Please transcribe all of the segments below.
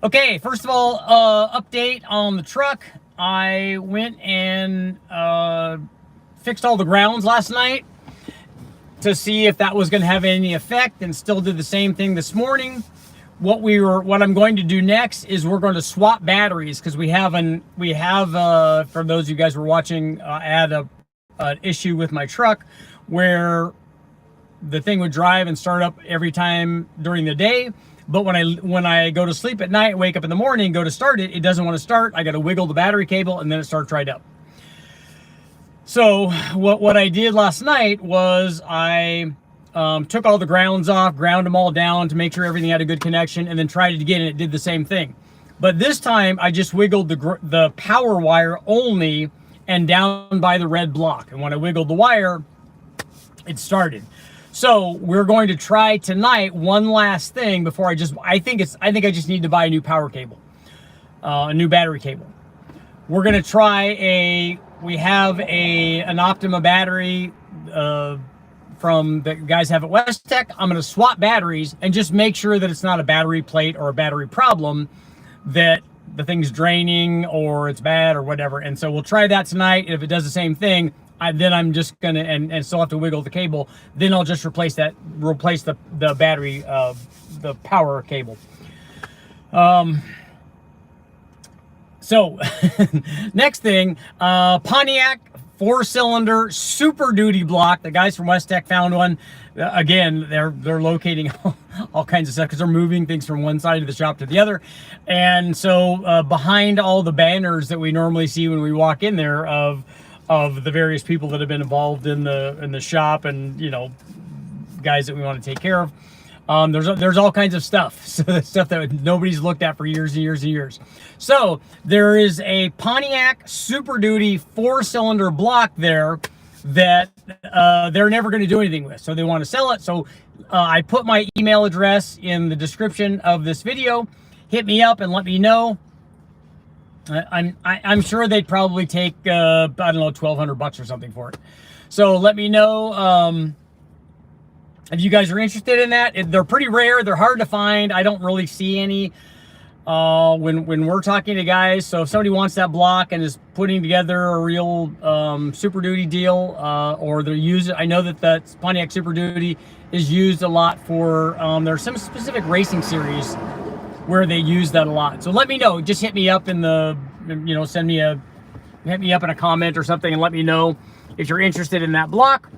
Okay, first of all, update on the truck. I went and fixed all the grounds last night to see if that was going to have any effect, and still did the same thing this morning. What I'm going to do next is we're going to swap batteries, because we have for those of you guys who are watching, I had an issue with my truck where the thing would drive and start up every time during the day, but when I go to sleep at night, wake up in the morning, go to start it, it doesn't want to start. I got to wiggle the battery cable, and then it starts right up. So what I did last night was I took all the grounds off, ground them all down to make sure everything had a good connection, and then tried it again, and it did the same thing. But this time I just wiggled the power wire only and down by the red block, and when I wiggled the wire, it started. So we're going to try tonight one last thing before I think I just need to buy a new power cable, a new battery cable. We're going to try we have an Optima battery from the guys have at West-Tech. I'm going to swap batteries and just make sure that it's not a battery plate or a battery problem, that the thing's draining or it's bad or whatever. And so we'll try that tonight. If it does the same thing, then I'm just gonna and still have to wiggle the cable. Then I'll just replace the battery, the power cable. So next thing, Pontiac 4-cylinder Super Duty block. The guys from West-Tech found one. Again, they're locating all kinds of stuff because they're moving things from one side of the shop to the other. And so behind all the banners that we normally see when we walk in there of the various people that have been involved in the shop, and guys that we want to take care of, there's all kinds of stuff. So that's stuff that nobody's looked at for years and years and years. So there is a Pontiac Super Duty 4-cylinder block there that they're never going to do anything with, so they want to sell it. So I put my email address in the description of this video. Hit me up and let me know. I'm sure they'd probably take I don't know, $1,200 or something for it. So let me know if you guys are interested in that. They're pretty rare. They're hard to find. I don't really see any when we're talking to guys. So if somebody wants that block and is putting together a real Super Duty deal, or they're using, I know that Pontiac Super Duty is used a lot for there's some specific racing series where they use that a lot. So let me know. Just hit me up in the, hit me up in a comment or something and let me know if you're interested in that block.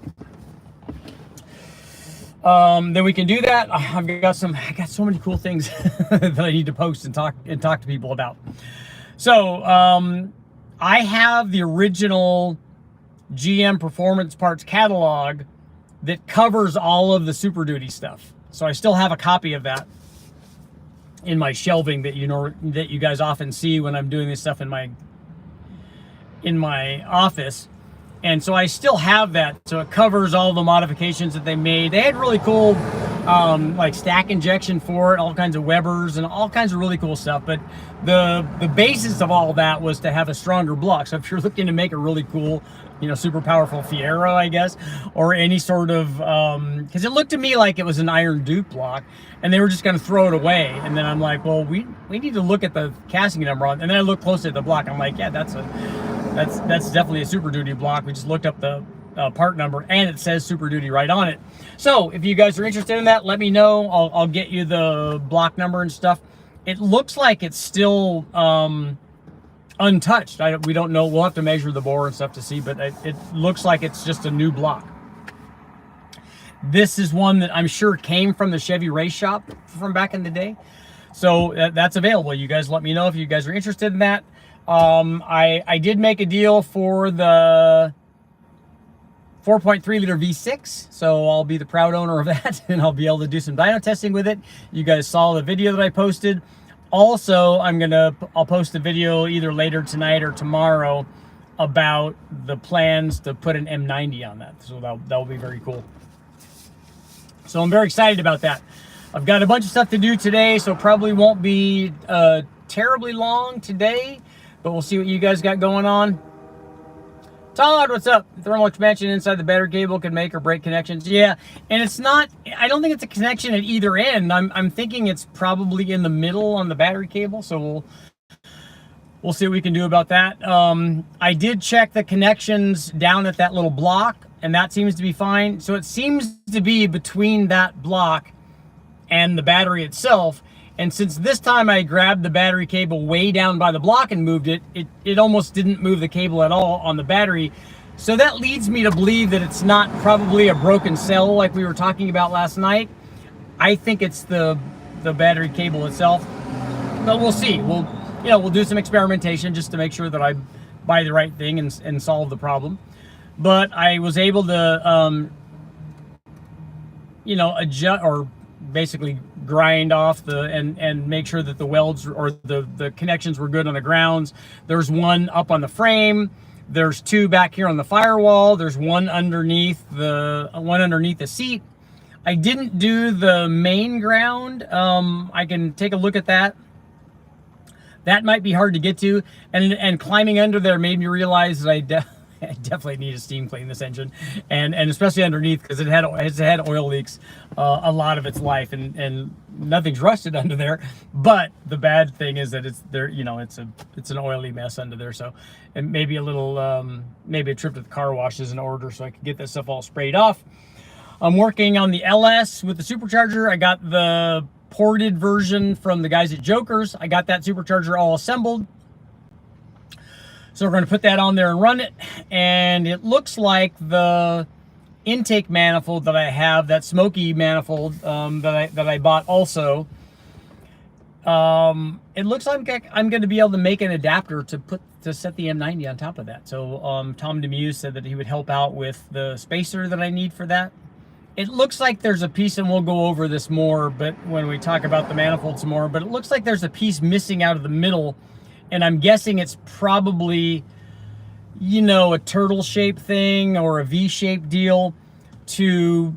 Then we can do that. I got so many cool things that I need to post and talk to people about. So I have the original GM Performance Parts catalog that covers all of the Super Duty stuff. So I still have a copy of that in my shelving that you guys often see when I'm doing this stuff in my office. And so I still have that. So it covers all the modifications that they made. They had really cool like stack injection for it, all kinds of Webers and all kinds of really cool stuff. But the basis of all that was to have a stronger block. So if you're looking to make a really cool, super powerful Fiero, I guess, or any sort of, because it looked to me like it was an iron Duke block, and they were just going to throw it away. And then I'm like, well, we need to look at the casting number on. And then I looked closely at the block. I'm like, yeah, that's definitely a Super Duty block. We just looked up the part number, and it says Super Duty right on it. So if you guys are interested in that, let me know. I'll get you the block number and stuff. It looks like it's still untouched. We don't know. We'll have to measure the bore and stuff to see, but it looks like it's just a new block. This is one that I'm sure came from the Chevy race shop from back in the day. So that's available. You guys let me know if you guys are interested in that. I did make a deal for the 4.3 liter V6, so I'll be the proud owner of that, and I'll be able to do some dyno testing with it. You guys saw the video that I posted. Also, I'll post a video either later tonight or tomorrow about the plans to put an M90 on that. So that will be very cool. So I'm very excited about that. I've got a bunch of stuff to do today, so probably won't be terribly long today, but we'll see what you guys got going on. Todd, what's up? Thermal expansion inside the battery cable can make or break connections. Yeah, and it's not, I don't think it's a connection at either end. I'm thinking it's probably in the middle on the battery cable, so we'll see what we can do about that. I did check the connections down at that little block, and that seems to be fine. So it seems to be between that block and the battery itself. And since this time I grabbed the battery cable way down by the block and moved it, it almost didn't move the cable at all on the battery. So that leads me to believe that it's not probably a broken cell like we were talking about last night. I think it's the battery cable itself, but we'll see. We'll do some experimentation just to make sure that I buy the right thing and solve the problem. But I was able to, adjust or basically grind off and make sure that the welds or the connections were good on the grounds. There's one up on the frame. There's two back here on the firewall. There's one underneath the seat. I didn't do the main ground. I can take a look at that. That might be hard to get to, and climbing under there made me realize that I definitely need to steam clean this engine, and especially underneath, because it had oil leaks a lot of its life, and nothing's rusted under there. But the bad thing is that it's there, it's an oily mess under there. So, and maybe maybe a trip to the car wash is in order, so I can get that stuff all sprayed off. I'm working on the LS with the supercharger. I got the ported version from the guys at Jokers. I got that supercharger all assembled. So we're going to put that on there and run it. And it looks like the intake manifold that I have, that smoky manifold that I bought also, it looks like I'm going to be able to make an adapter to set the M90 on top of that. So Tom Demuse said that he would help out with the spacer that I need for that. It looks like there's a piece, and we'll go over this more, but when we talk about the manifold some more, but it looks like there's a piece missing out of the middle, and I'm guessing it's probably, a turtle-shaped thing or a V-shaped deal to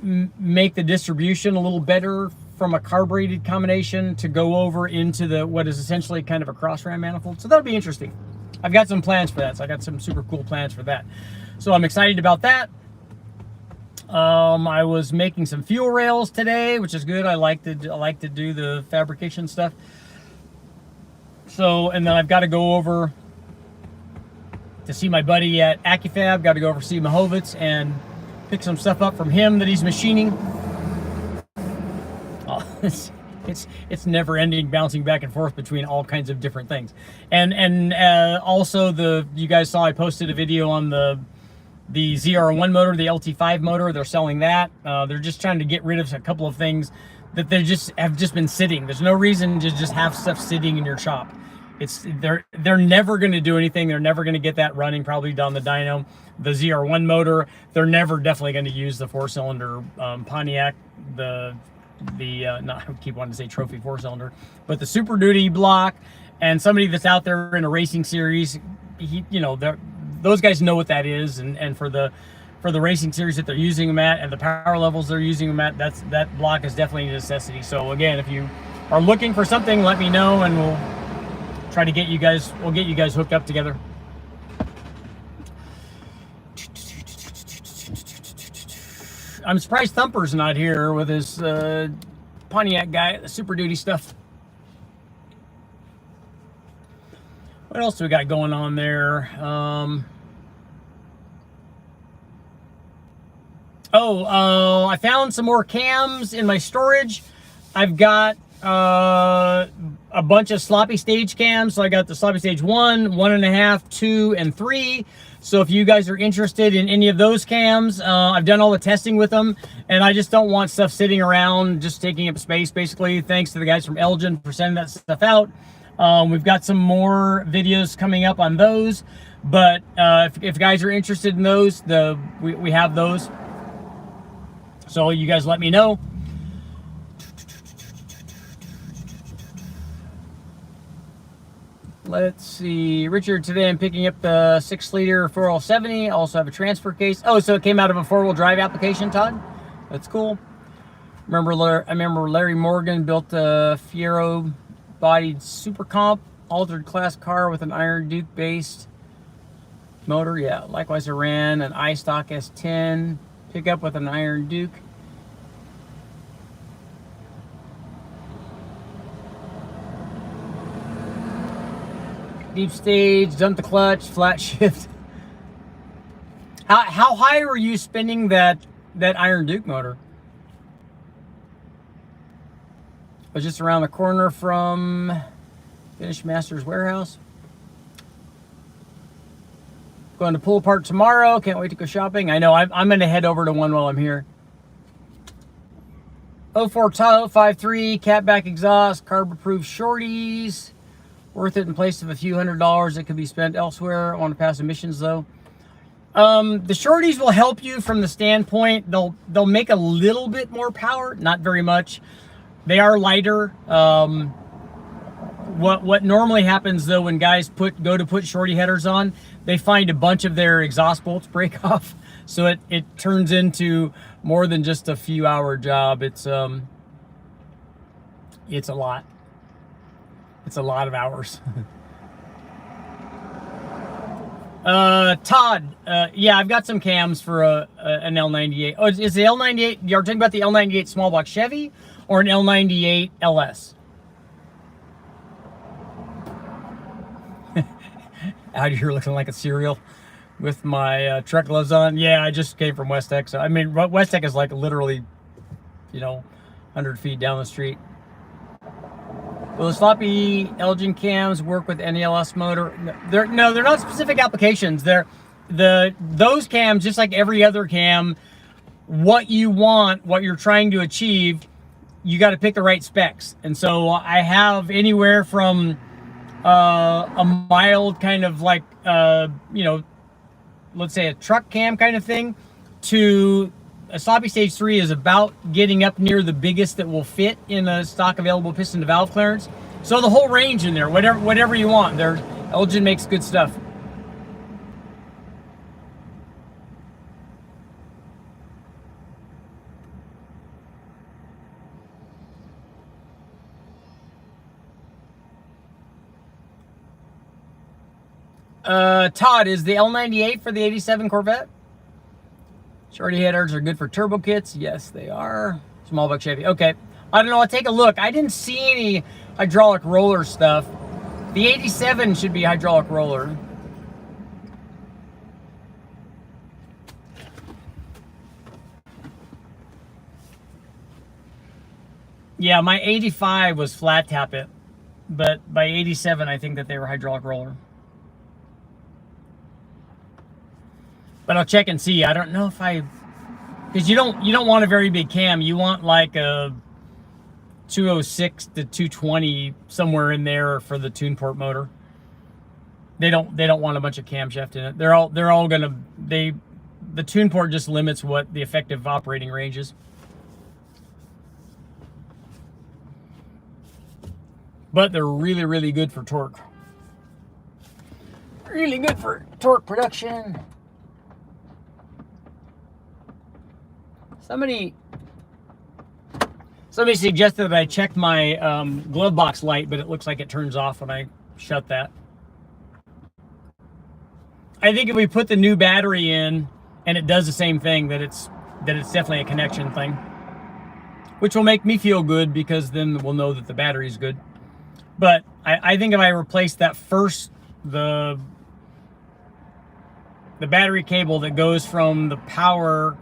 make the distribution a little better from a carbureted combination to go over into what is essentially kind of a cross-ram manifold. So that'll be interesting. I've got some plans for that, so I got some super cool plans for that. So I'm excited about that. I was making some fuel rails today, which is good. I like to do the fabrication stuff. So, and then I've got to go over to see my buddy at AccuFab. Got to go over to see Mahovitz and pick some stuff up from him that he's machining. Oh, it's never ending, bouncing back and forth between all kinds of different things. And also you guys saw I posted a video on the ZR1 motor, the LT5 motor. They're selling that. They're just trying to get rid of a couple of things that have just been sitting. There's no reason to just have stuff sitting in your shop. They're never going to do anything. They're never going to get that running probably down the dyno. The ZR1 motor, they're never definitely going to use the 4-cylinder Pontiac, I keep wanting to say trophy 4-cylinder, but the Super Duty block. And somebody that's out there in a racing series, those guys know what that is, and for the racing series that they're using them at and the power levels they're using them at, that block is definitely a necessity. So again, if you are looking for something, let me know, and we'll try to get you guys hooked up together. I'm surprised Thumper's not here with his Pontiac guy, the Super Duty stuff. What else do we got going on there? I found some more cams in my storage. I've got a bunch of sloppy stage cams. So I got the sloppy stage 1, 1.5, 2, and 3. So if you guys are interested in any of those cams, I've done all the testing with them, and I just don't want stuff sitting around just taking up space, basically. Thanks to the guys from Elgin for sending that stuff out. We've got some more videos coming up on those, but if guys are interested in those, we have those. So you guys let me know. Let's see, Richard, today I'm picking up the 6-liter 4L70. I also have a transfer case. Oh, so it came out of a 4-wheel drive application, Todd? That's cool. I remember Larry Morgan built a Fiero-bodied Super Comp, altered class car with an Iron Duke based motor. Yeah, likewise I ran an iStock S10 pickup with an Iron Duke. Deep stage, dump the clutch, flat shift. How high were you spinning that Iron Duke motor? I was just around the corner from Finish Master's warehouse. Going to pull apart tomorrow. Can't wait to go shopping. I know I'm going to head over to one while I'm here. 04 Tahoe 5.3 catback exhaust, carb approved shorties. Worth it in place of a few $100s that could be spent elsewhere. I want to pass emissions though. The shorties will help you from the standpoint they'll make a little bit more power, not very much. They are lighter. What normally happens though when guys go to put shorty headers on, they find a bunch of their exhaust bolts break off, so it turns into more than just a few hour job. It's a lot. It's a lot of hours. Todd, yeah, I've got some cams for an L98. Oh, is the L98, you're talking about the L98 small block Chevy or an L98 LS? Out here looking like a cereal with my truck gloves on. Yeah, I just came from West Tech. So, I mean, West Tech is like literally, 100 feet down the street. Will the sloppy Elgin cams work with any LS motor? They're not specific applications. Those cams, just like every other cam, what you want, what you're trying to achieve, you got to pick the right specs. And so I have anywhere from a mild kind of like, let's say a truck cam kind of thing, to a sloppy stage 3 is about getting up near the biggest that will fit in a stock available piston to valve clearance. So the whole range in there, whatever you want. Elgin makes good stuff. Todd, is the L98 for the 87 Corvette? Shorty headers are good for turbo kits. Yes, they are. Small block Chevy. Okay. I don't know. I'll take a look. I didn't see any hydraulic roller stuff. The 87 should be hydraulic roller. Yeah, my 85 was flat tap it. But by 87, I think that they were hydraulic roller. But I'll check and see. I don't know if because you don't want a very big cam. You want like a 206 to 220 somewhere in there for the tune port motor. They don't want a bunch of camshaft in it. They're all gonna the tune port just limits what the effective operating range is. But they're really, really good for torque. Really good for torque production. Somebody suggested that I check my glove box light, but it looks like it turns off when I shut that. I think if we put the new battery in and it does the same thing, that it's definitely a connection thing, which will make me feel good because then we'll know that the battery's good. But I think if I replace that first, the battery cable that goes from the power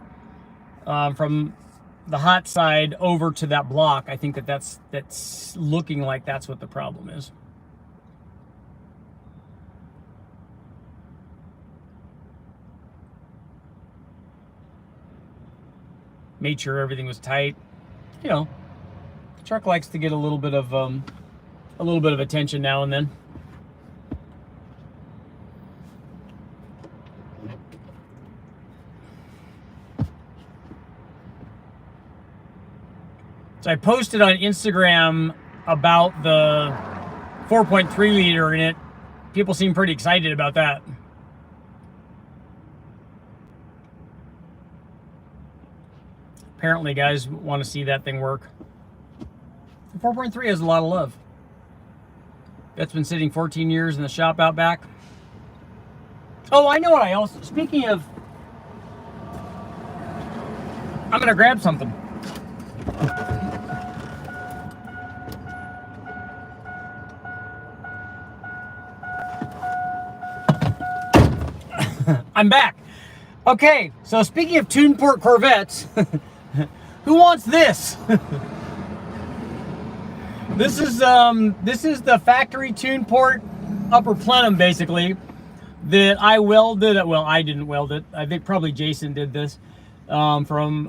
from the hot side over to that block, I think that's looking like that's what the problem is. Made sure everything was tight. The truck likes to get a little bit of attention now and then. So I posted on Instagram about the 4.3 liter in it. People seem pretty excited about that. Apparently guys want to see that thing work. The 4.3 has a lot of love. That's been sitting 14 years in the shop out back. Oh, I know what I also, speaking of, I'm gonna grab something. I'm back. Okay, so speaking of tuned port Corvettes, who wants this? This is the factory tuned port upper plenum, basically, that I welded. Well, I didn't weld it. I think probably Jason did this from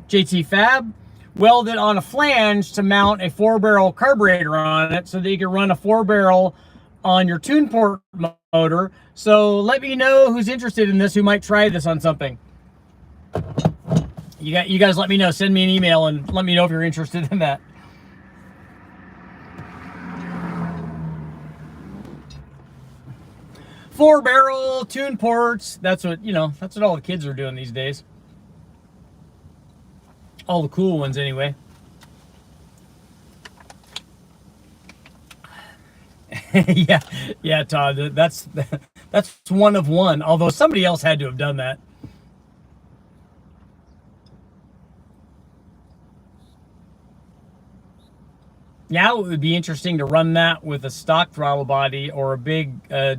JT Fab. Welded on a flange to mount a 4-barrel carburetor on it, so that you can run a 4-barrel on your tuned port motor. So let me know who's interested in this, who might try this on something. You guys let me know. Send me an email and let me know if you're interested in that. Four-barrel tuned ports. That's what, you know, that's what all the kids are doing these days. All the cool ones, anyway. yeah, Todd. That's one of one. Although somebody else had to have done that. Now it would be interesting to run that with a stock throttle body or a big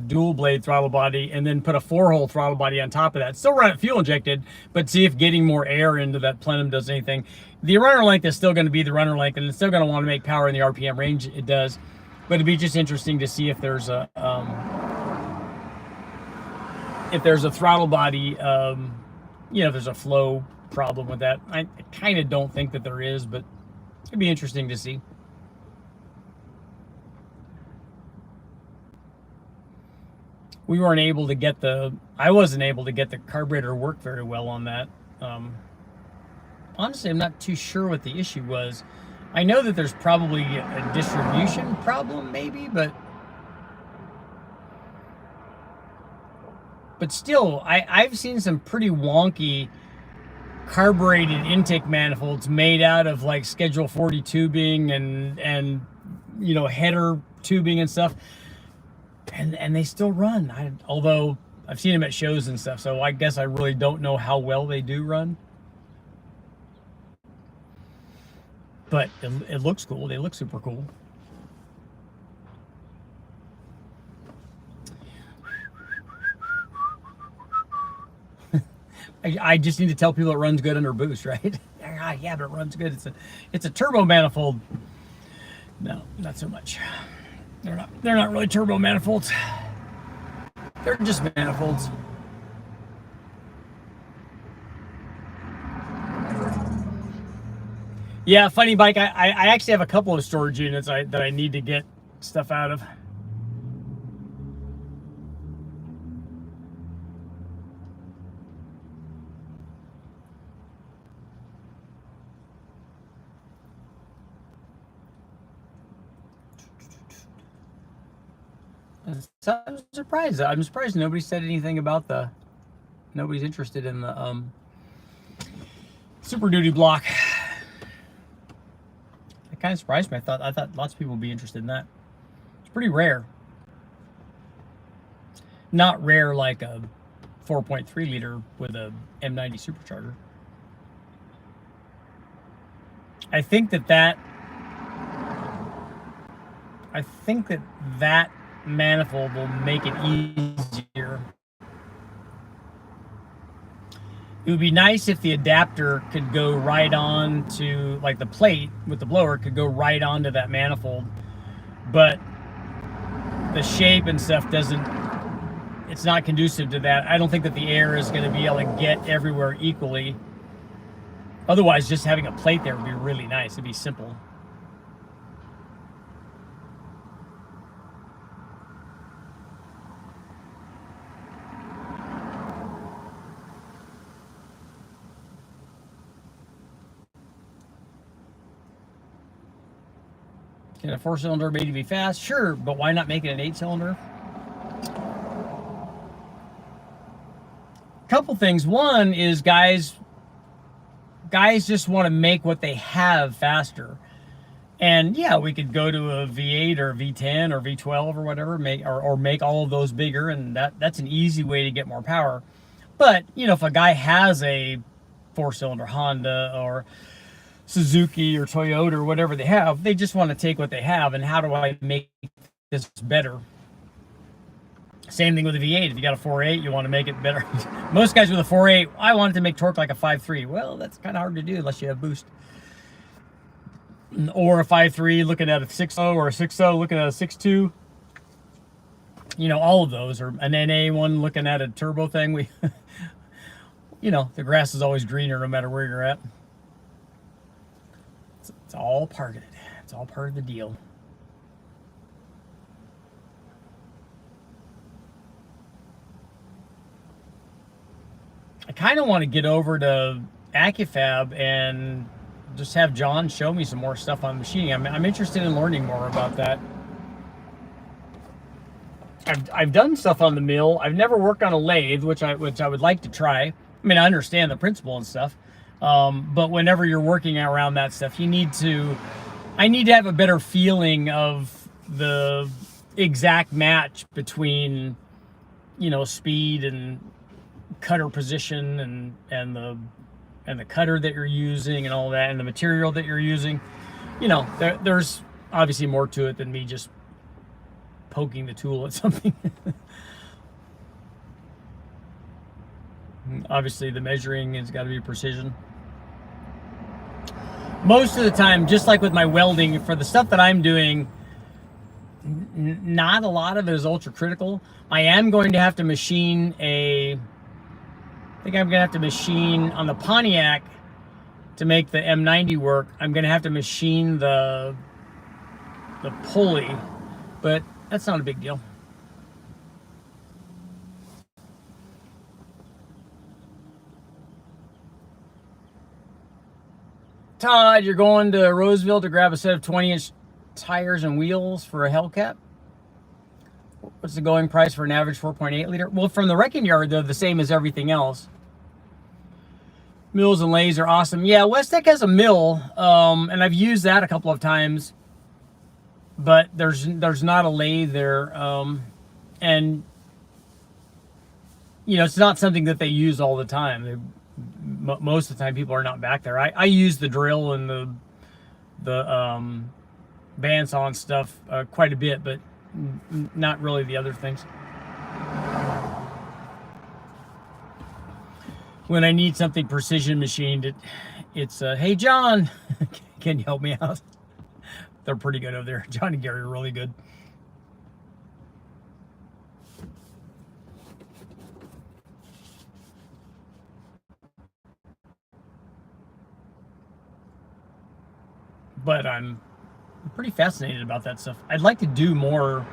dual blade throttle body, and then put a 4-hole throttle body on top of that. Still run it fuel injected, but see if getting more air into that plenum does anything. The runner length is still going to be the runner length, and it's still going to want to make power in the RPM range it does. But it'd be just interesting to see if there's a throttle body, you know, if there's a flow problem with that. I kind of don't think that there is, but it'd be interesting to see. We weren't able to get I wasn't able to get the carburetor to work very well on that. Honestly, I'm not too sure what the issue was. I know that there's probably a distribution problem, maybe, but still, I've seen some pretty wonky carbureted intake manifolds made out of like Schedule 40 tubing and you know, header tubing and stuff. And they still run. Although I've seen them at shows and stuff, so I guess I really don't know how well they do run. But it looks cool. They look super cool. I just need to tell people it runs good under boost, right? Yeah, but it runs good. It's a turbo manifold. No, not so much. They're not really turbo manifolds. They're just manifolds. Yeah, funny bike. I actually have a couple of storage units that I need to get stuff out of. So I'm surprised. I'm surprised nobody said anything about nobody's interested in the Super Duty block. It kind of surprised me. I thought lots of people would be interested in that. It's pretty rare. Not rare like a 4.3 liter with a M90 supercharger. I think that manifold will make it easier. It would be nice if the adapter could go right on to, like the plate with the blower could go right onto that manifold, but the shape and stuff it's not conducive to that. I don't think that the air is going to be able to get everywhere equally. Otherwise, just having a plate there would be really nice. It'd be simple. Can a 4-cylinder made to be fast? Sure, but why not make it an 8-cylinder? Couple things. One is guys just want to make what they have faster. And yeah, we could go to a V8 or V10 or V12 or whatever, or make all of those bigger, and that's an easy way to get more power. But you know, if a guy has a 4-cylinder Honda or Suzuki or Toyota or whatever they have, they just want to take what they have and how do I make this better? Same thing with a V8. If you got a 4.8, you want to make it better. Most guys with a 4.8, I want it to make torque like a 5.3. Well, that's kind of hard to do unless you have boost. Or a 5.3 looking at a 6.0, or a 6.0 looking at a 6.2. You know, all of those, or an NA one looking at a turbo thing. We, you know, the grass is always greener no matter where you're at. It's all part of it. It's all part of the deal. I kind of want to get over to AccuFab and just have John show me some more stuff on machining. I'm interested in learning more about that. I've done stuff on the mill. I've never worked on a lathe, which I would like to try. I mean, I understand the principle and stuff, but whenever you're working around that stuff, I need to have a better feeling of the exact match between, you know, speed and cutter position and the cutter that you're using and all that, and the material that you're using. You know, there's obviously more to it than me just poking the tool at something. Obviously the measuring has got to be precision. Most of the time, just like with my welding, for the stuff that I'm doing, not a lot of it is ultra critical. I am going to have to machine I think I'm gonna have to machine on the Pontiac to make the M90 work. I'm gonna have to machine the pulley, but that's not a big deal. Todd, you're going to Roseville to grab a set of 20-inch tires and wheels for a Hellcat? What's the going price for an average 4.8 liter? Well, from the wrecking yard, they're the same as everything else. Mills and lathes are awesome. Yeah, Westech has a mill, and I've used that a couple of times, but there's not a lathe there, and you know, it's not something that they use all the time. Most of the time, people are not back there. I use the drill and the bandsaw and stuff quite a bit, but not really the other things. When I need something precision machined, it's hey John, can you help me out? They're pretty good over there. John and Gary are really good. But I'm pretty fascinated about that stuff. I'd like to do more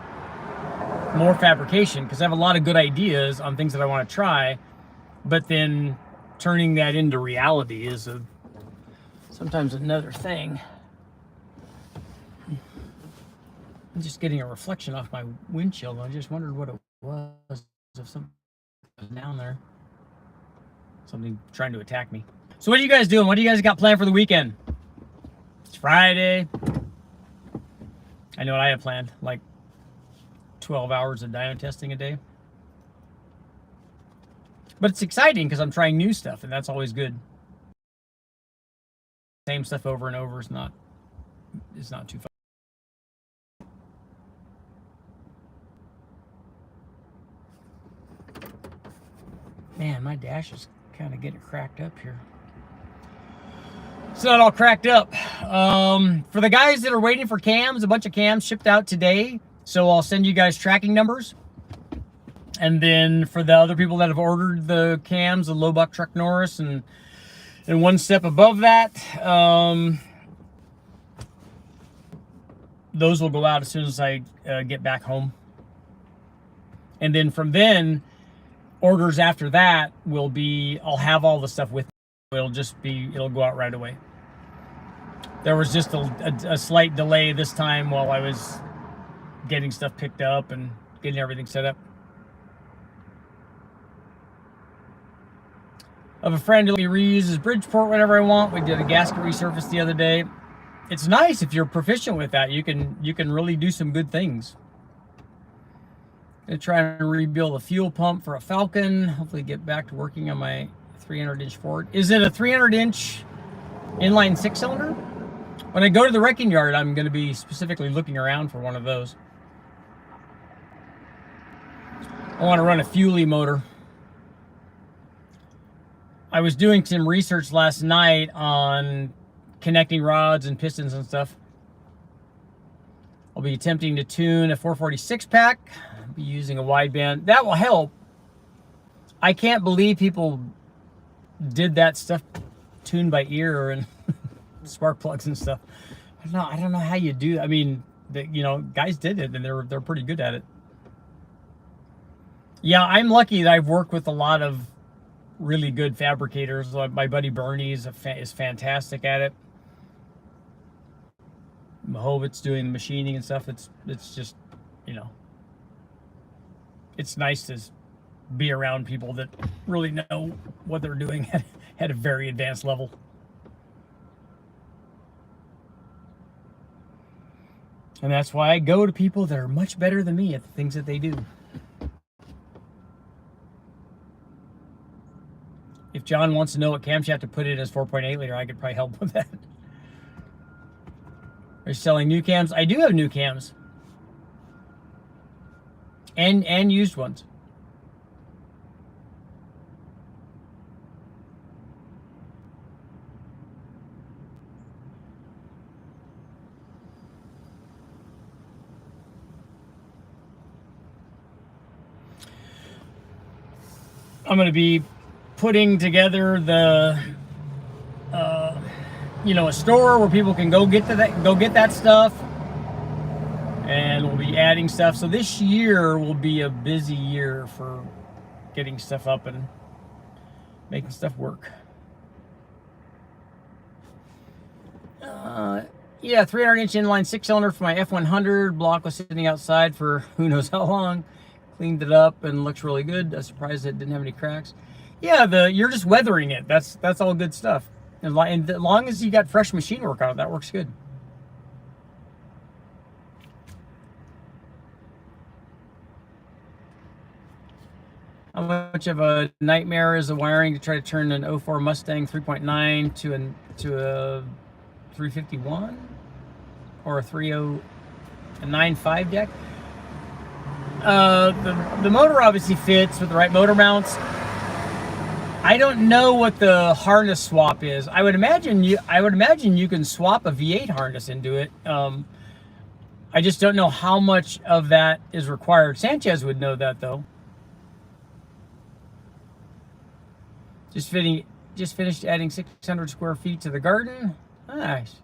fabrication because I have a lot of good ideas on things that I want to try, but then turning that into reality is sometimes another thing. I'm just getting a reflection off my windshield. I just wondered what it was, if something was down there. Something trying to attack me. So what are you guys doing? What do you guys got planned for the weekend? It's Friday. I know what I have planned, like 12 hours of dyno testing a day. But it's exciting because I'm trying new stuff, and that's always good. Same stuff over and over is not too fun. Man, my dash is kind of getting cracked up here. It's not all cracked up. For the guys that are waiting for cams, a bunch of cams shipped out today, so I'll send you guys tracking numbers. And then for the other people that have ordered the cams, the Lobach Truck Norris, and one step above that, those will go out as soon as I get back home. And then from then, orders after that will be, I'll have all the stuff with me. It'll go out right away. There was just a slight delay this time while I was getting stuff picked up and getting everything set up. I have a friend who let me reuse his Bridgeport whenever I want. We did a gasket resurface the other day. it's nice if you're proficient with that. You can really do some good things. Gonna try and rebuild a fuel pump for a Falcon. Hopefully get back to working on my 300-inch Ford. Is it a 300-inch inline 6-cylinder? When I go to the wrecking yard, I'm going to be specifically looking around for one of those. I want to run a fuelie motor. I was doing some research last night on connecting rods and pistons and stuff. I'll be attempting to tune a 446 pack. I'll be using a wideband. That will help. I can't believe people did that stuff tuned by ear and spark plugs and stuff. I don't know how you do. I mean, guys did it, and they're pretty good at it. Yeah, I'm lucky that I've worked with a lot of really good fabricators. Like my buddy Bernie is fantastic at it. Mahovit's doing the machining and stuff. It's just, it's nice to be around people that really know what they're doing at a very advanced level. And that's why I go to people that are much better than me at the things that they do. If John wants to know what camshaft to put in his 4.8 liter, I could probably help with that. Are you selling new cams? I do have new cams. And used ones. I'm going to be putting together the, a store where people can go get that stuff, and we'll be adding stuff. So this year will be a busy year for getting stuff up and making stuff work. Yeah, 300-inch inline 6-cylinder for my F100. Block was sitting outside for who knows how long. Cleaned it up and looks really good. I'm surprised it didn't have any cracks. Yeah, you're just weathering it. That's all good stuff. And as long as you got fresh machine work on it, that works good. How much of a nightmare is the wiring to try to turn an 04 Mustang 3.9 to a 351 or a 309.5 deck? The motor obviously fits with the right motor mounts. I don't know what the harness swap is. I would imagine you can swap a V8 harness into it. I just don't know how much of that is required. Sanchez would know that though. Just finished adding 600 square feet to the garden. Nice.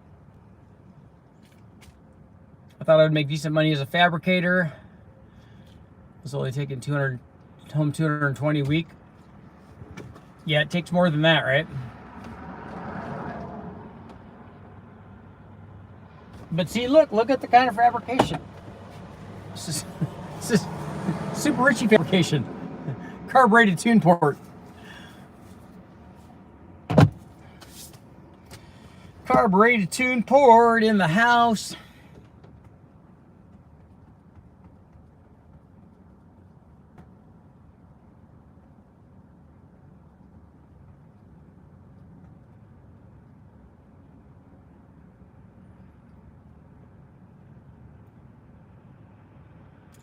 I thought I would make decent money as a fabricator. I was only taking 220 a week. Yeah, it takes more than that, right? But see, look at the kind of fabrication. This is super Richie fabrication. Carbureted tune port. Carbureted tune port in the house.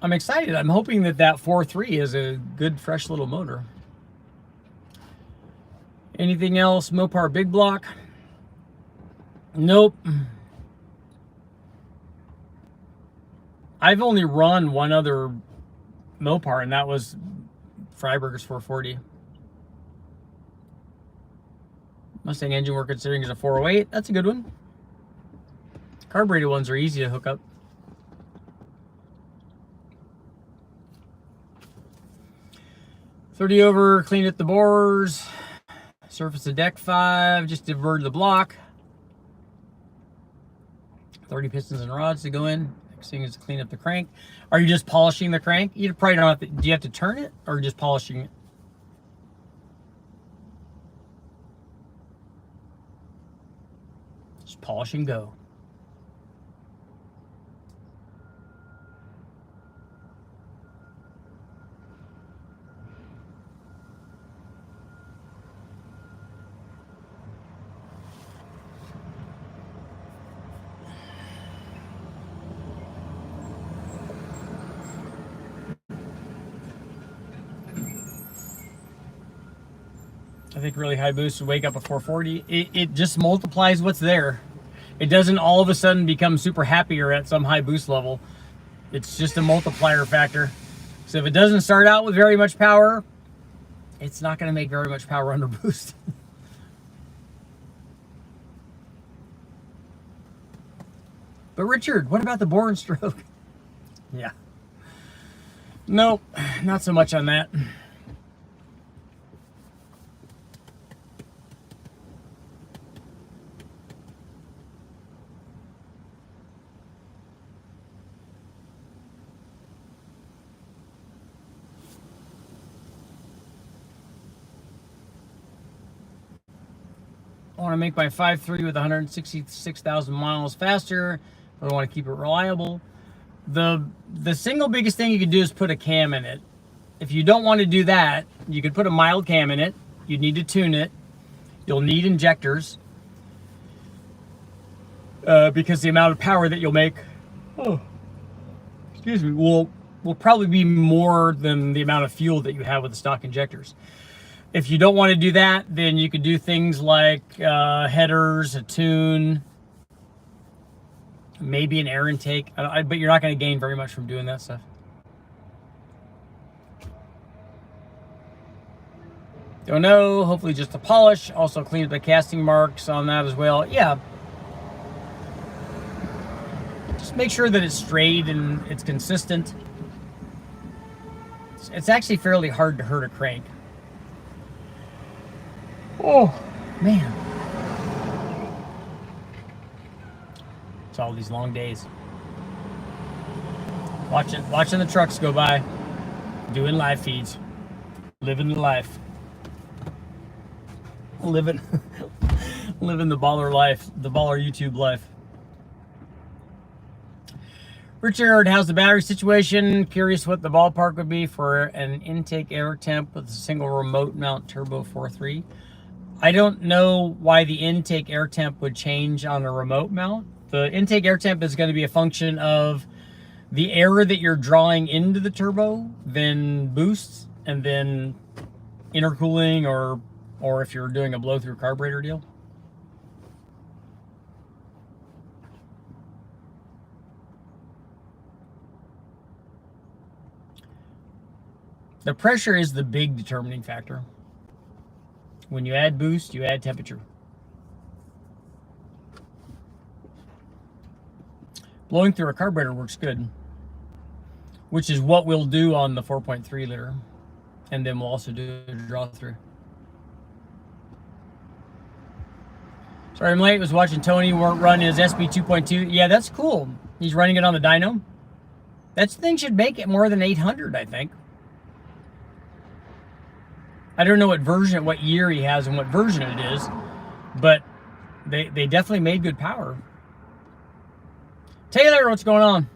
I'm excited. I'm hoping that 4.3 is a good, fresh little motor. Anything else? Mopar big block? Nope. I've only run one other Mopar, and that was Freiberger's 440. Mustang engine we're considering is a 408. That's a good one. Carbureted ones are easy to hook up. $30 over, cleaned up the borers, surfaced the deck 5, just diverted the block. 30 pistons and rods to go in. Next thing is to clean up the crank. Are you just polishing the crank? You probably don't have to, do you have to turn it or just polishing it? Just polish and go. think really high boost would wake up a 440. It just multiplies what's there. It doesn't all of a sudden become super happier at some high boost level. It's just a multiplier factor. So if it doesn't start out with very much power, it's not going to make very much power under boost. But Richard, what about the bore and stroke? Yeah. Nope, not so much on that. I want to make my 5.3 with 166,000 miles faster, but I want to keep it reliable. The single biggest thing you can do is put a cam in it. If you don't want to do that, you could put a mild cam in it. You need to tune it. You'll need injectors because the amount of power that you'll make, will probably be more than the amount of fuel that you have with the stock injectors. If you don't want to do that, then you could do things like headers, a tune, maybe an air intake, but you're not going to gain very much from doing that stuff. Don't know, hopefully just a polish. Also clean up the casting marks on that as well. Yeah. Just make sure that it's straight and it's consistent. It's actually fairly hard to hurt a crank. Oh, man. It's all these long days. Watching the trucks go by. Doing live feeds. Living the life. Living the baller life. The baller YouTube life. Richard, how's the battery situation? Curious what the ballpark would be for an intake air temp with a single remote mount turbo 4.3. I don't know why the intake air temp would change on a remote mount. The intake air temp is going to be a function of the air that you're drawing into the turbo, then boosts, and then intercooling, or if you're doing a blow-through carburetor deal. The pressure is the big determining factor. When you add boost, you add temperature. Blowing through a carburetor works good, which is what we'll do on the 4.3 liter. And then we'll also do a draw through. Sorry I'm late. I was watching Tony run his SB 2.2. Yeah, that's cool. He's running it on the dyno. That thing should make it more than 800, I think. I don't know what year he has and what version it is, but they definitely made good power. Taylor, what's going on?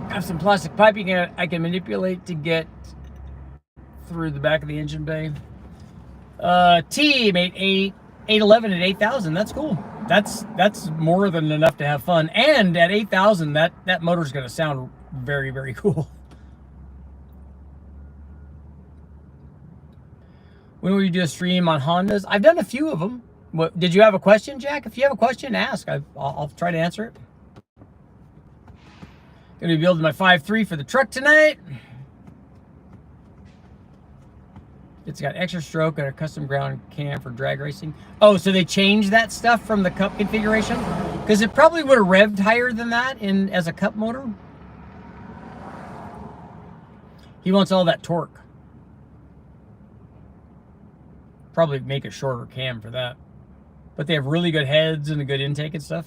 I have some plastic piping I can manipulate to get through the back of the engine bay. Team 811 at 8,000. That's cool. That's more than enough to have fun. And at 8,000, that motor's going to sound very, very cool. When will you do a stream on Hondas? I've done a few of them. What, did you have a question, Jack? If you have a question, ask. I'll try to answer it. Going to be building my 5.3 for the truck tonight. It's got extra stroke and a custom ground cam for drag racing. Oh, so they changed that stuff from the cup configuration? Because it probably would have revved higher than that as a cup motor. He wants all that torque. Probably make a shorter cam for that. But they have really good heads and a good intake and stuff.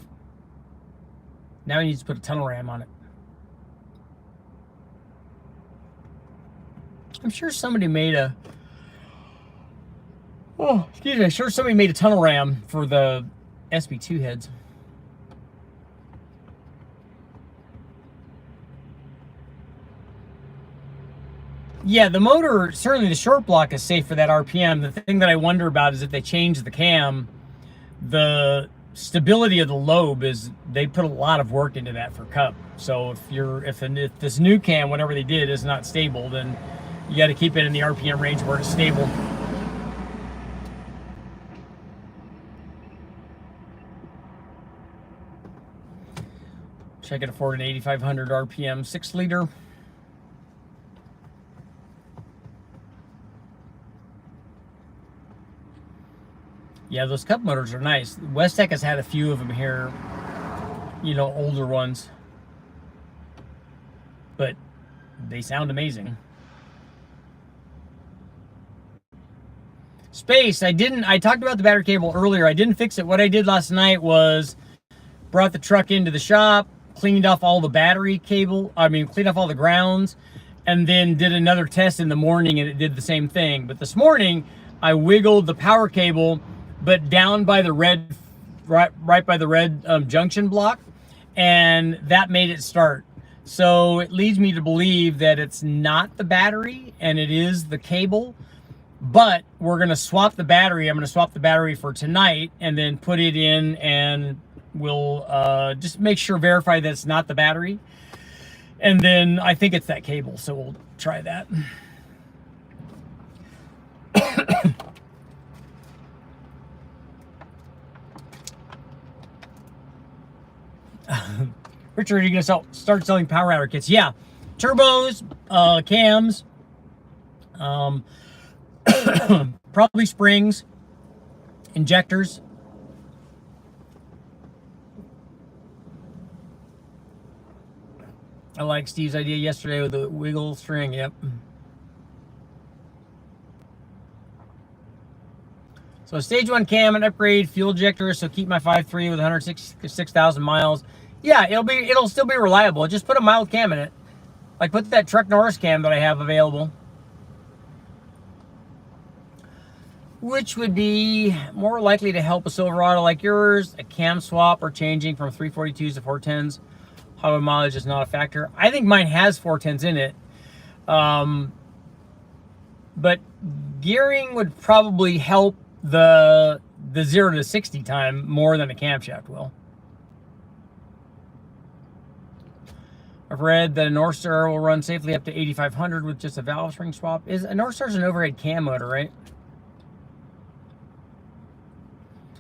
Now he needs to put a tunnel ram on it. I'm sure somebody made a... Oh, excuse me. I'm sure somebody made a tunnel ram for the SB2 heads. Yeah, the motor, certainly the short block is safe for that RPM. The thing that I wonder about is if they change the cam, the stability of the lobe is, they put a lot of work into that for cup. So if this new cam, whatever they did, is not stable, then you got to keep it in the RPM range where it's stable. I could afford an 8,500 RPM 6-liter. Yeah, those cup motors are nice. Westech has had a few of them here, you know, older ones, but they sound amazing. Space, I talked about the battery cable earlier. I didn't fix it. What I did last night was brought the truck into the shop, cleaned off all the battery cable, cleaned off all the grounds, and then did another test in the morning, and it did the same thing. But this morning, I wiggled the power cable, but down by the red, right by the red junction block, and that made it start. So it leads me to believe that it's not the battery, and it is the cable. But we're gonna swap the battery. I'm gonna swap the battery for tonight, and then put it in, and we'll just make sure, verify that it's not the battery, and then I think it's that cable, so we'll try that. Richard, are you gonna start selling power outer kits? Yeah, turbos, cams, probably springs, injectors. I like Steve's idea yesterday with the wiggle string. Yep. So stage 1 cam and upgrade fuel injector. So keep my 5.3 with 166,000 miles. Yeah, it'll still be reliable. Just put a mild cam in it. Like put that Truck Norris cam that I have available, which would be more likely to help a Silverado like yours. A cam swap or changing from 342s to 410s. Highway mileage is not a factor. I think mine has 410s in it. But gearing would probably help the 0 to 60 time more than a camshaft will. I've read that a North Star will run safely up to 8,500 with just a valve string swap. A North Star's an overhead cam motor, right?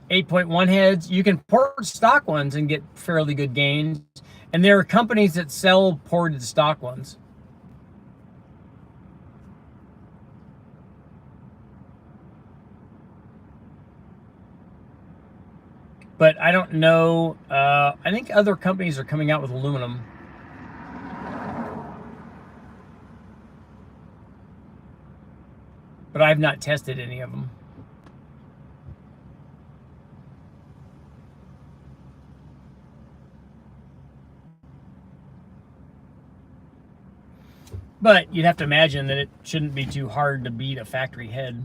8.1 heads. You can port stock ones and get fairly good gains. And there are companies that sell ported stock ones. But I don't know. I think other companies are coming out with aluminum. But I've not tested any of them. But you'd have to imagine that it shouldn't be too hard to beat a factory head.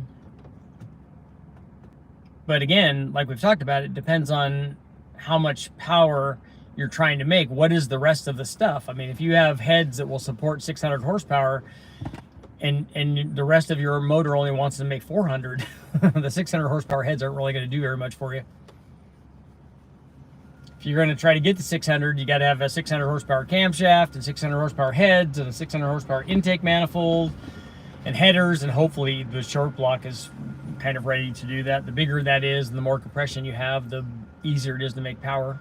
But again, like we've talked about, it depends on how much power you're trying to make. What is the rest of the stuff? I mean, if you have heads that will support 600 horsepower and the rest of your motor only wants to make 400, the 600 horsepower heads aren't really going to do very much for you. If you're going to try to get to 600, you got to have a 600 horsepower camshaft and 600 horsepower heads and a 600 horsepower intake manifold and headers, and hopefully the short block is kind of ready to do that. The bigger that is and the more compression you have, the easier it is to make power.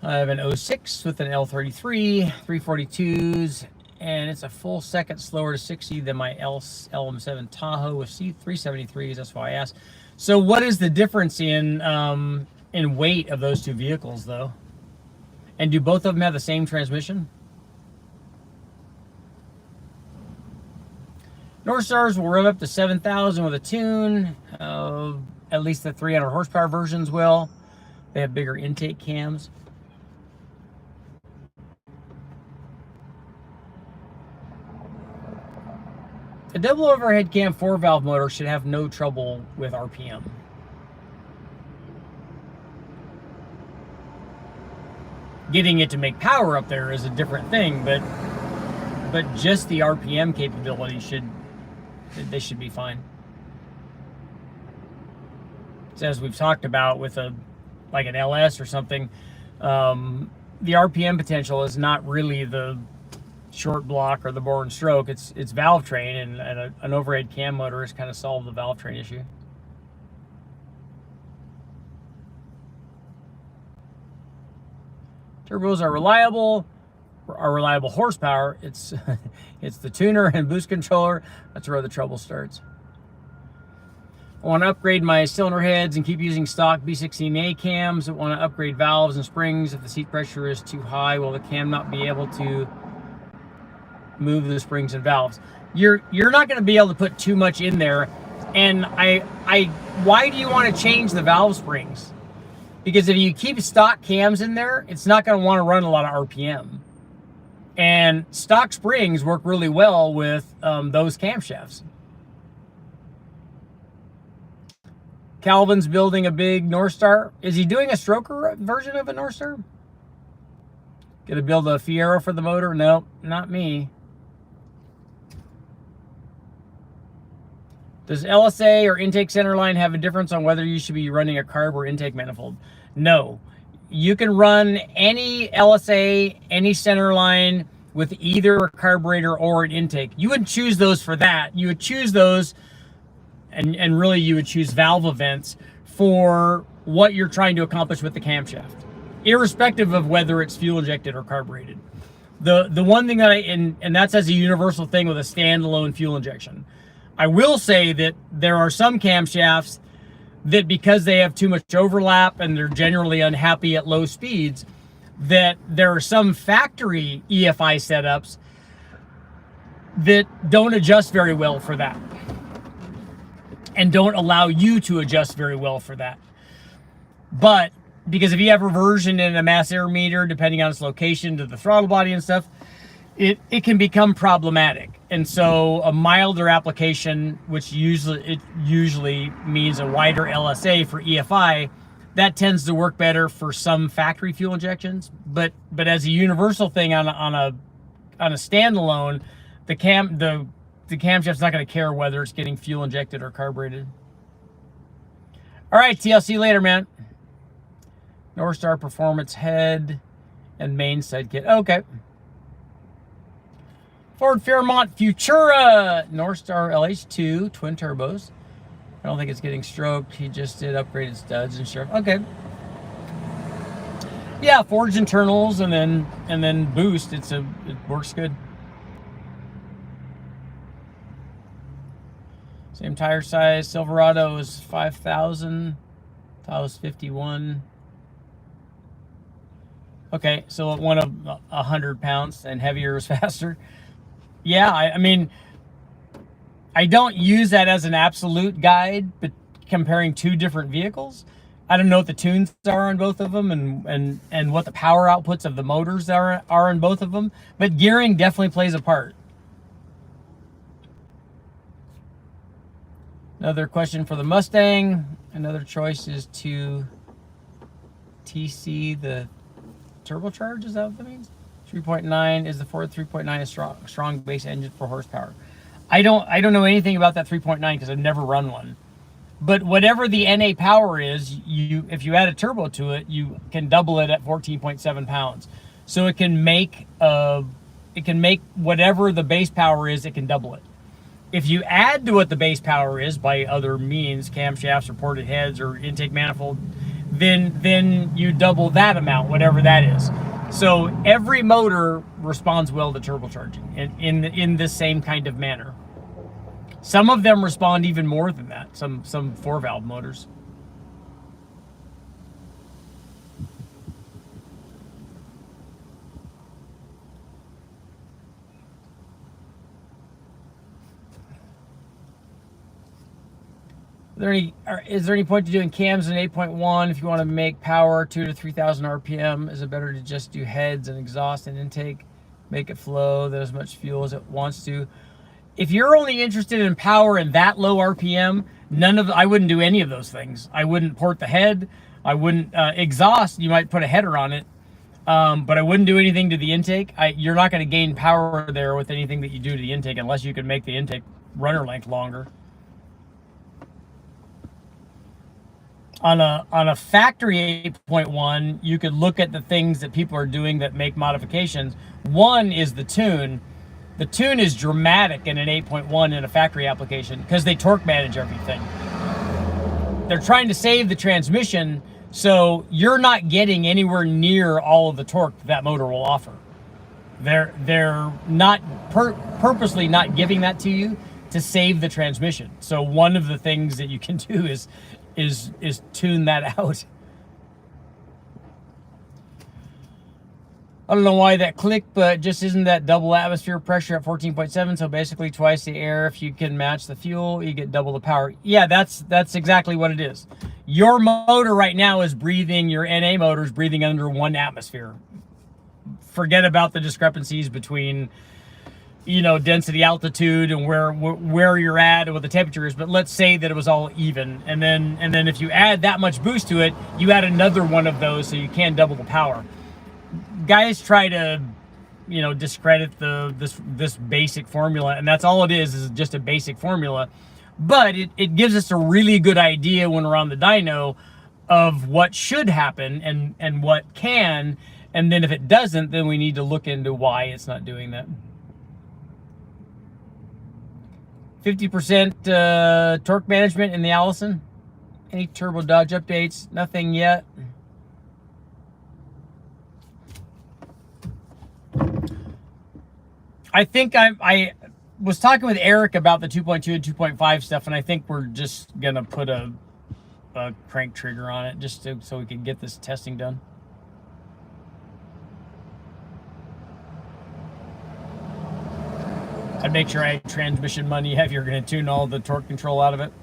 I have an 06 with an L33, 342s, and it's a full second slower to 60 than my LM7 Tahoe with C373s. That's why I asked. So what is the difference in weight of those two vehicles, though? And do both of them have the same transmission? North Stars will rev up to 7,000 with a tune. At least the 300 horsepower versions will. They have bigger intake cams. A double overhead cam 4-valve motor should have no trouble with RPM. Getting it to make power up there is a different thing, but just the RPM capability they should be fine. So as we've talked about with like an LS or something, the RPM potential is not really the short block or the bore and stroke. It's valve train, and an overhead cam motor has kind of solved the valve train issue. Turbos are reliable horsepower. It's it's the tuner and boost controller. That's where the trouble starts. I want to upgrade my cylinder heads and keep using stock B16A cams. I want to upgrade valves and springs if the seat pressure is too high. Will the cam not be able to move the springs and valves? You're not going to be able to put too much in there. And why do you want to change the valve springs? Because if you keep stock cams in there, it's not going to want to run a lot of RPM. And stock springs work really well with those camshafts. Calvin's building a big North Star. Is he doing a stroker version of a North Star? Gonna build a Fiero for the motor? Nope, not me. Does LSA or intake centerline have a difference on whether you should be running a carb or intake manifold? No. You can run any LSA, any centerline with either a carburetor or an intake. You would choose those for that. You would choose those, and really you would choose valve events for what you're trying to accomplish with the camshaft, irrespective of whether it's fuel injected or carbureted. The one thing that and that's as a universal thing with a standalone fuel injection. I will say that there are some camshafts that, because they have too much overlap and they're generally unhappy at low speeds, that there are some factory EFI setups that don't adjust very well for that, and don't allow you to adjust very well for that. But because if you have reversion in a mass air meter, depending on its location to the throttle body and stuff, it can become problematic. And so a milder application, which usually means a wider LSA for EFI, that tends to work better for some factory fuel injections. But as a universal thing on a standalone, the camshaft's not going to care whether it's getting fuel injected or carbureted. All right, TLC later, man. North Star Performance head and main side kit. Okay. Ford Fairmont Futura North Star LH2 twin turbos. I don't think it's getting stroked. He just did upgraded studs and stuff. Okay. Yeah, forged internals and then boost. It works good. Same tire size. Silverado is 5,000. Tahoe's 51. Okay, so one of 100 pounds and heavier is faster. Yeah, I mean, I don't use that as an absolute guide, but comparing two different vehicles, I don't know what the tunes are on both of them and what the power outputs of the motors are in both of them, but gearing definitely plays a part. Another question for the Mustang. Another choice is to TC the turbocharge. Is that what that means? 3.9 is the Ford 3.9 a strong base engine for horsepower. I don't know anything about that 3.9 because I've never run one. But whatever the NA power is, if you add a turbo to it, you can double it at 14.7 pounds. So it can make whatever the base power is, it can double it. If you add to what the base power is by other means, camshafts or ported heads or intake manifold, then you double that amount, whatever that is. So every motor responds well to turbocharging in the same kind of manner. Some of them respond even more than that, some 4-valve motors. Is there any point to doing cams in 8.1 if you want to make power 2,000 to 3,000 RPM? Is it better to just do heads and exhaust and intake, make it flow as much fuel as it wants to? If you're only interested in power and that low RPM, I wouldn't do any of those things. I wouldn't port the head. I wouldn't exhaust. You might put a header on it, but I wouldn't do anything to the intake. You're not going to gain power there with anything that you do to the intake unless you can make the intake runner length longer. On a factory 8.1, you could look at the things that people are doing that make modifications. One is the tune. The tune is dramatic in an 8.1 in a factory application because they torque manage everything. They're trying to save the transmission, so you're not getting anywhere near all of the torque that motor will offer. They're not purposely not giving that to you to save the transmission. So one of the things that you can do is tune that out. I don't know why that clicked, but just isn't that double atmosphere pressure at 14.7, so basically twice the air. If you can match the fuel, you get double the power. Yeah, that's exactly what it is. Your motor right now is breathing, your NA motor is breathing under 1 atmosphere. Forget about the discrepancies between, you know, density, altitude, and where you're at and what the temperature is. But let's say that it was all even, and then if you add that much boost to it, you add another one of those, so you can double the power. Guys try to, you know, discredit this basic formula, and that's all it is just a basic formula. But it gives us a really good idea when we're on the dyno of what should happen and what can, and then if it doesn't, then we need to look into why it's not doing that. 50% torque management in the Allison. Any turbo Dodge updates? Nothing yet. I think I was talking with Eric about the 2.2 and 2.5 stuff, and I think we're just gonna put a crank trigger on it just so we can get this testing done. I'd make sure I had transmission money if you're going to tune all the torque control out of it.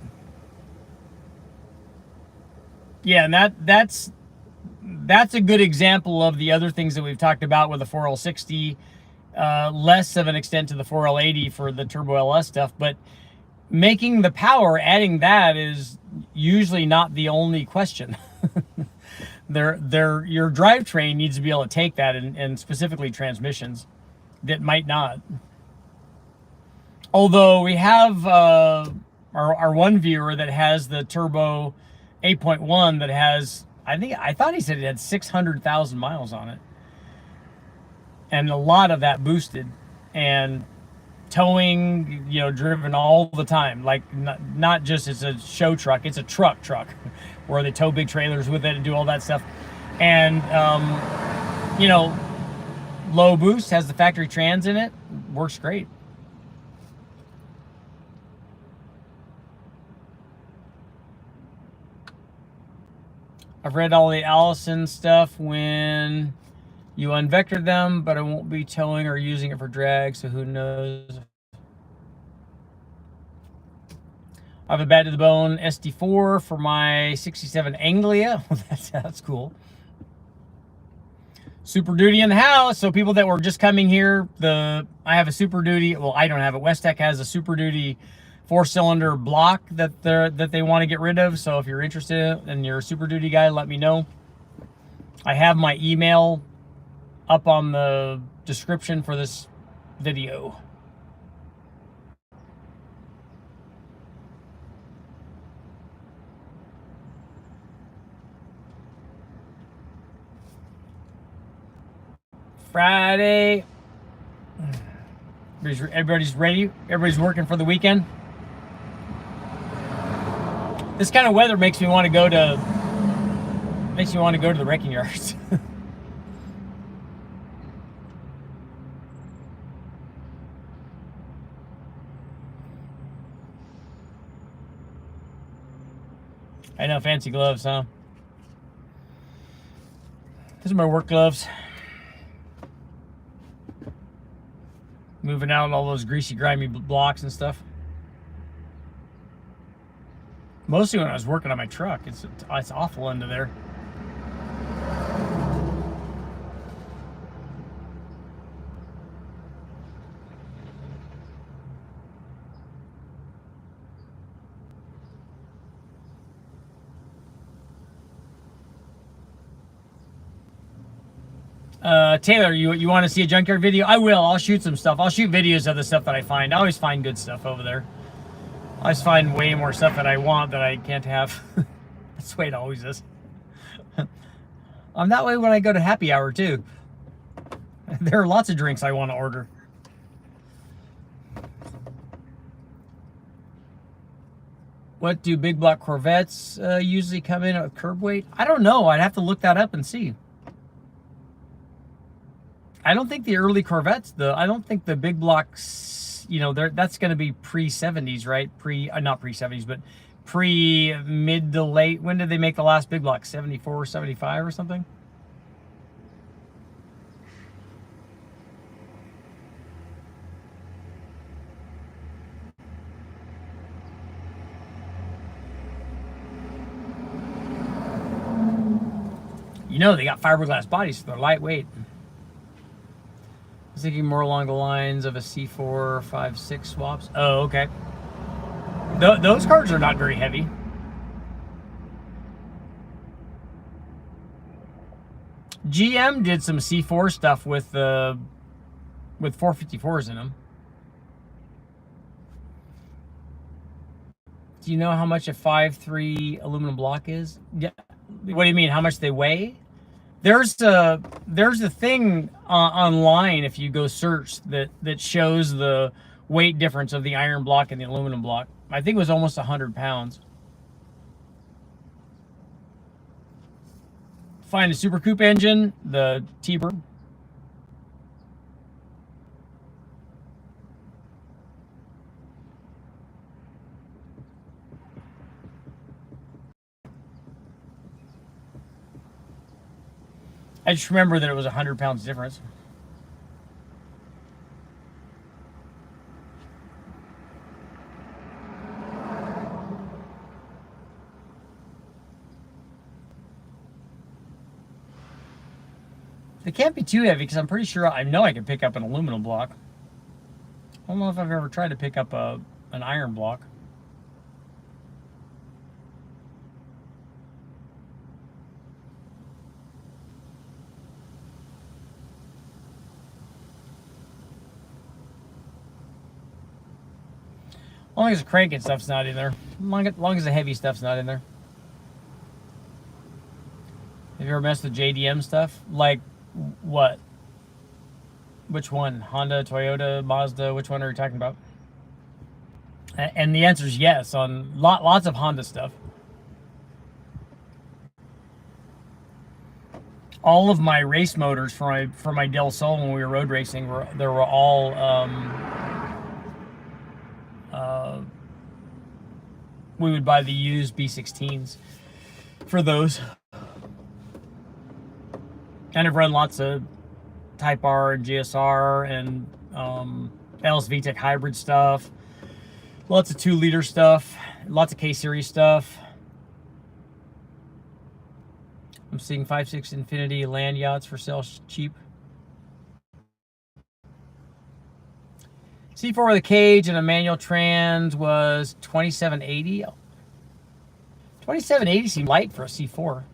Yeah, and that's a good example of the other things that we've talked about with the 4L60. Less of an extent to the 4L80 for the Turbo LS stuff, but making the power, adding that is usually not the only question. Your drivetrain needs to be able to take that, and specifically transmissions that might not. Although we have our one viewer that has the Turbo 8.1 that has, I thought he said it had 600,000 miles on it. And a lot of that boosted and towing, you know, driven all the time. Like not just it's a show truck, it's a truck where they tow big trailers with it and do all that stuff. And, you know, low boost, has the factory trans in it, works great. I've read all the Allison stuff when you unvector them, but I won't be towing or using it for drag, so who knows. I have a bad to the bone SD4 for my 67 Anglia. That's cool. Super Duty in the house. So people that were just coming here, I have a Super Duty. Well, I don't have it. West Tech has a Super Duty 4-cylinder block that they want to get rid of. So if you're interested and you're a Super Duty guy, let me know. I have my email up on the description for this video. Friday. Everybody's ready. Everybody's working for the weekend. This kind of weather makes me want to go to the wrecking yards. I know, fancy gloves, huh? These are my work gloves. Moving out all those greasy, grimy blocks and stuff. Mostly when I was working on my truck. It's awful under there. Taylor, you want to see a junkyard video? I will. I'll shoot some stuff. I'll shoot videos of the stuff that I find. I always find good stuff over there. I just find way more stuff that I want that I can't have. That's the way it always is. I'm that way when I go to happy hour too. There are lots of drinks I want to order. What do big block Corvettes usually come in at curb weight? I don't know. I'd have to look that up and see. I don't think the early Corvettes, I don't think the big blocks, you know, that's going to be pre-70s, right? Not pre-70s, but pre-mid to late. When did they make the last big block? 74, 75 or something? You know, they got fiberglass bodies, so they're lightweight. I was thinking more along the lines of a C4 5.6 swaps. Oh, okay. Those cars are not very heavy. GM did some C4 stuff with 454s in them. Do you know how much a 5.3 aluminum block is? Yeah. What do you mean? How much they weigh? There's a thing online, if you go search, that shows the weight difference of the iron block and the aluminum block. I think it was almost 100 pounds. Find a Super Coupe engine, the T-Bird. I just remember that it was 100 pounds difference. They can't be too heavy because I'm pretty sure I know I can pick up an aluminum block. I don't know if I've ever tried to pick up an iron block. As long as the cranking stuff's not in there. As long as the heavy stuff's not in there. Have you ever messed with JDM stuff? Like what? Which one? Honda, Toyota, Mazda? Which one are you talking about? And the answer is yes on lots of Honda stuff. All of my race motors for my Del Sol when we were road racing were all we would buy the used B16s for those. And I've run lots of Type R and GSR and LS VTEC hybrid stuff. Lots of 2-liter stuff. Lots of K-Series stuff. I'm seeing 5.6 Infinity land yachts for sale cheap. C4 with a cage and a manual trans was $27.80. $27.80 seemed light for a C4.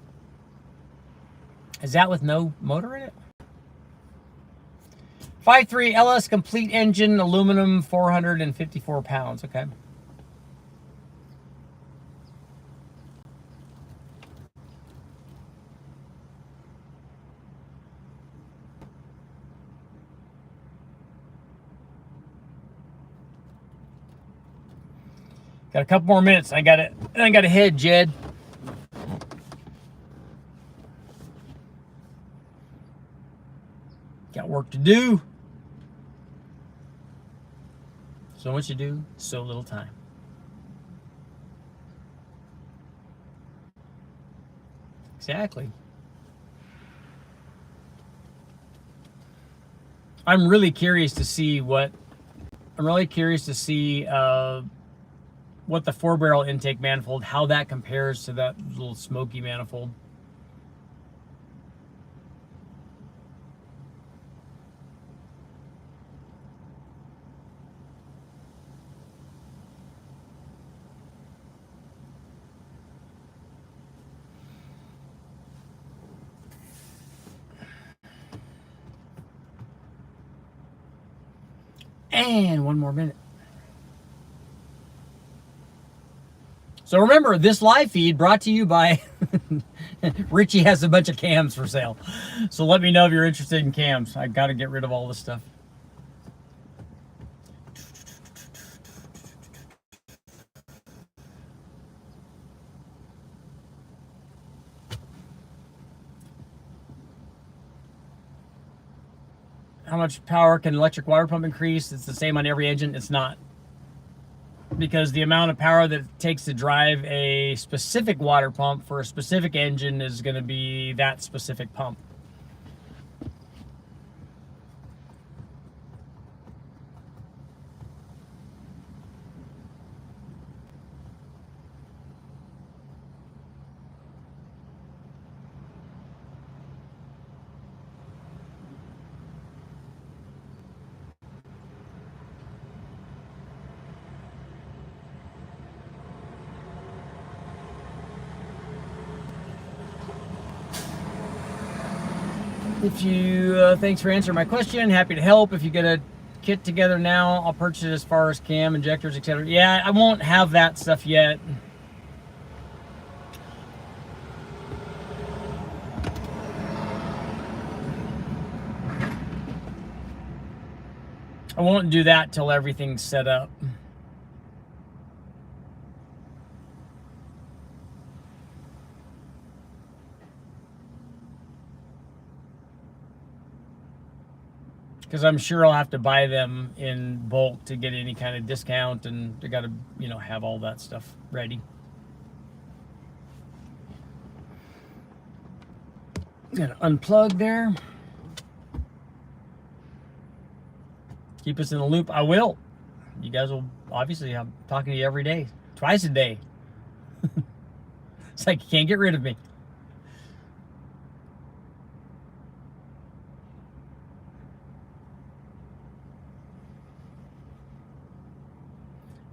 Is that with no motor in it? 5.3 LS complete engine, aluminum, 454 pounds. Okay. Got a couple more minutes. I got to head, Jed. Got work to do. So much to do, so little time. Exactly. I'm really curious to see what the 4-barrel intake manifold, how that compares to that little smoky manifold. And one more minute. So remember, this live feed brought to you by Richie has a bunch of cams for sale. So let me know if you're interested in cams. I got to get rid of all this stuff. How much power can electric water pump increase? It's the same on every engine. It's not. Because the amount of power that it takes to drive a specific water pump for a specific engine is going to be that specific pump. If you, thanks for answering my question. Happy to help. If you get a kit together now, I'll purchase it as far as cam, injectors, etc. Yeah, I won't have that stuff yet. I won't do that till everything's set up. Because I'm sure I'll have to buy them in bulk to get any kind of discount, and they got to, you know, have all that stuff ready. Gonna unplug there. Keep us in the loop. I will. You guys will, obviously, I'm talking to you every day, twice a day. It's like you can't get rid of me.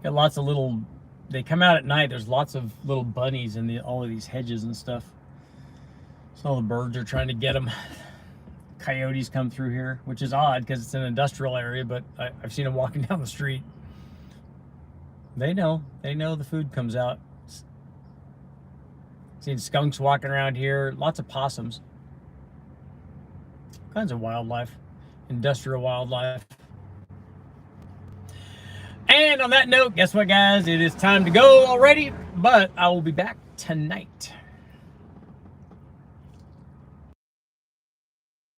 Got lots of little, they come out at night. There's lots of little bunnies in all of these hedges and stuff. So all the birds are trying to get them. Coyotes come through here, which is odd because it's an industrial area, but I've seen them walking down the street. They know the food comes out. Seen skunks walking around here, lots of possums. All kinds of wildlife, industrial wildlife. And on that note, guess what, guys? It is time to go already, but I will be back tonight.